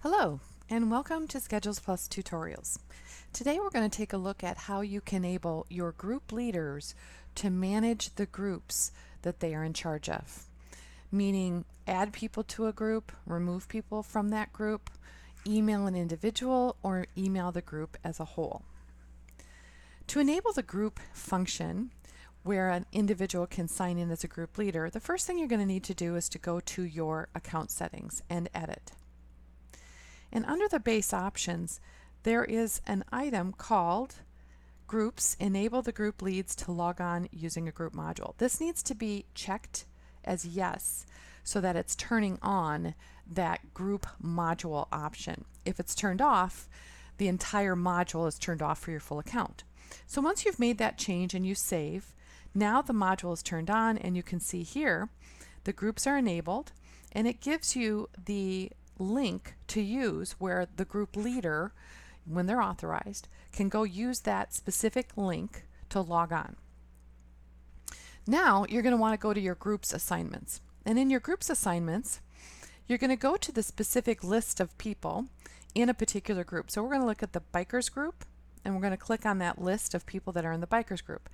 Hello, and welcome to SchedulesPlus tutorials. Today we're going to take a look at how you can enable your group leaders to manage the groups that they are in charge of, meaning add people to a group, remove people from that group, email an individual, or email the group as a whole. To enable the group function, where an individual can sign in as a group leader, the first thing you're going to need to do is to go to your account settings and edit. And under the base options, there is an item called Groups, Enable the Group Leads to Log On Using a Group Module. This needs to be checked as yes so that it's turning on that group module option. If it's turned off, the entire module is turned off for your full account. So once you've made that change and you save, now the module is turned on, and you can see here the groups are enabled, and it gives you the link to use where the group leader, when they're authorized, can go use that specific link to log on. Now you're going to want to go to your groups assignments, and in your groups assignments you're going to go to the specific list of people in a particular group. So we're going to look at the bikers group, and we're going to click on that list of people that are in the bikers group,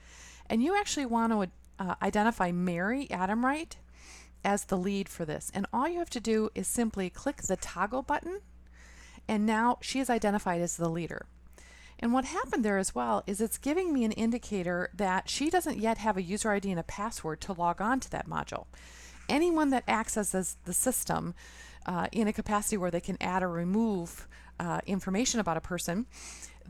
and you actually want to identify Mary Adamright as the lead for this, and all you have to do is simply click the toggle button, and now she is identified as the leader. And what happened there as well is it's giving me an indicator that she doesn't yet have a user ID and a password to log on to that module. Anyone that accesses the system in a capacity where they can add or remove information about a person,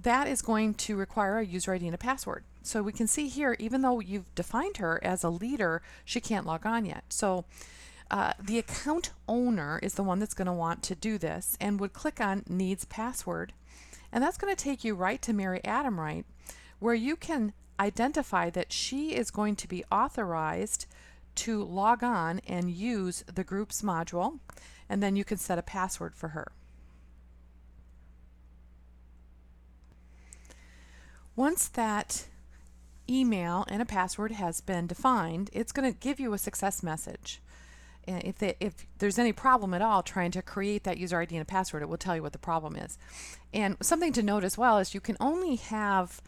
that is going to require a user ID and a password. So we can see here, even though you've defined her as a leader, she can't log on yet. So the account owner is the one that's going to want to do this, and would click on Needs Password, and that's going to take you right to Mary Adamright, where you can identify that she is going to be authorized to log on and use the groups module, and then you can set a password for her. Once that email and a password has been defined, it's going to give you a success message. And if there's any problem at all trying to create that user ID and a password, it will tell you what the problem is. And something to note as well is you can only have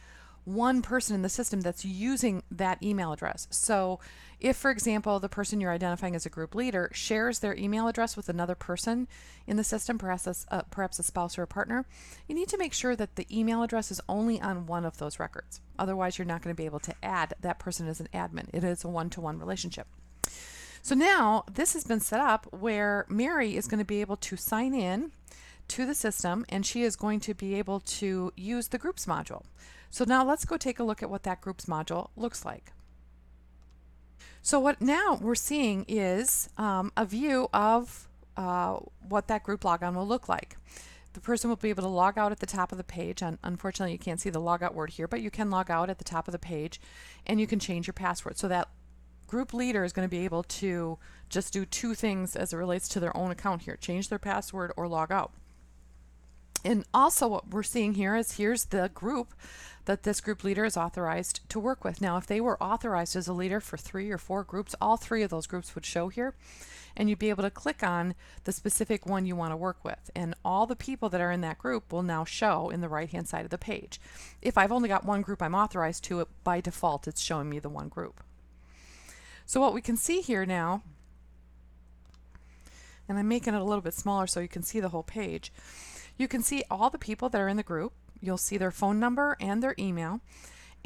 one person in the system that's using that email address. So if, for example, the person you're identifying as a group leader shares their email address with another person in the system, perhaps a spouse or a partner, you need to make sure that the email address is only on one of those records. Otherwise, you're not going to be able to add that person as an admin. It is a one-to-one relationship. So now this has been set up where Mary is going to be able to sign in to the system, and she is going to be able to use the groups module. So now let's go take a look at what that groups module looks like. So what now we're seeing is a view of what that group logon will look like. The person will be able to log out at the top of the page. Unfortunately, you can't see the logout word here, but you can log out at the top of the page, and you can change your password. So that group leader is going to be able to just do two things as it relates to their own account here: change their password or log out. And also what we're seeing here is here's the group that this group leader is authorized to work with. Now, if they were authorized as a leader for 3 or 4 groups, all 3 of those groups would show here, and you'd be able to click on the specific one you want to work with, and all the people that are in that group will now show in the right hand side of the page. If I've only got one group I'm authorized to, by default it's showing me the one group. So what we can see here now, and I'm making it a little bit smaller so you can see the whole page, you can see all the people that are in the group. You'll see their phone number and their email.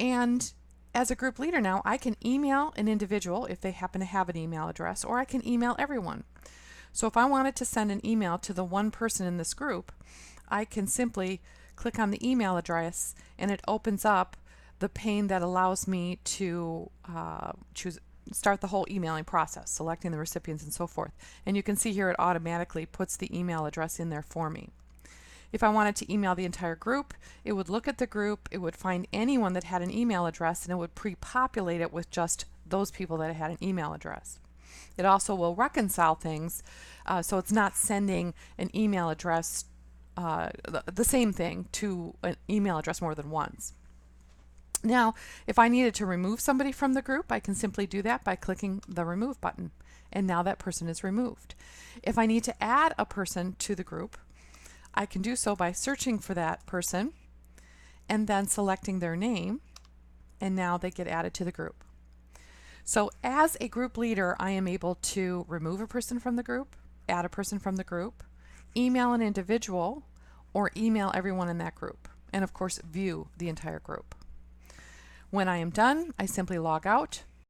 And as a group leader now, I can email an individual if they happen to have an email address, or I can email everyone. So if I wanted to send an email to the one person in this group, I can simply click on the email address, and it opens up the pane that allows me to start the whole emailing process, selecting the recipients and so forth. And you can see here it automatically puts the email address in there for me. If I wanted to email the entire group, it would look at the group, it would find anyone that had an email address, and it would pre-populate it with just those people that had an email address. It also will reconcile things, so it's not sending an email address, the same thing, to an email address more than once. Now, if I needed to remove somebody from the group, I can simply do that by clicking the remove button, and now that person is removed. If I need to add a person to the group, I can do so by searching for that person and then selecting their name, and now they get added to the group. So as a group leader, I am able to remove a person from the group, add a person from the group, email an individual, or email everyone in that group, and of course view the entire group. When I am done, I simply log out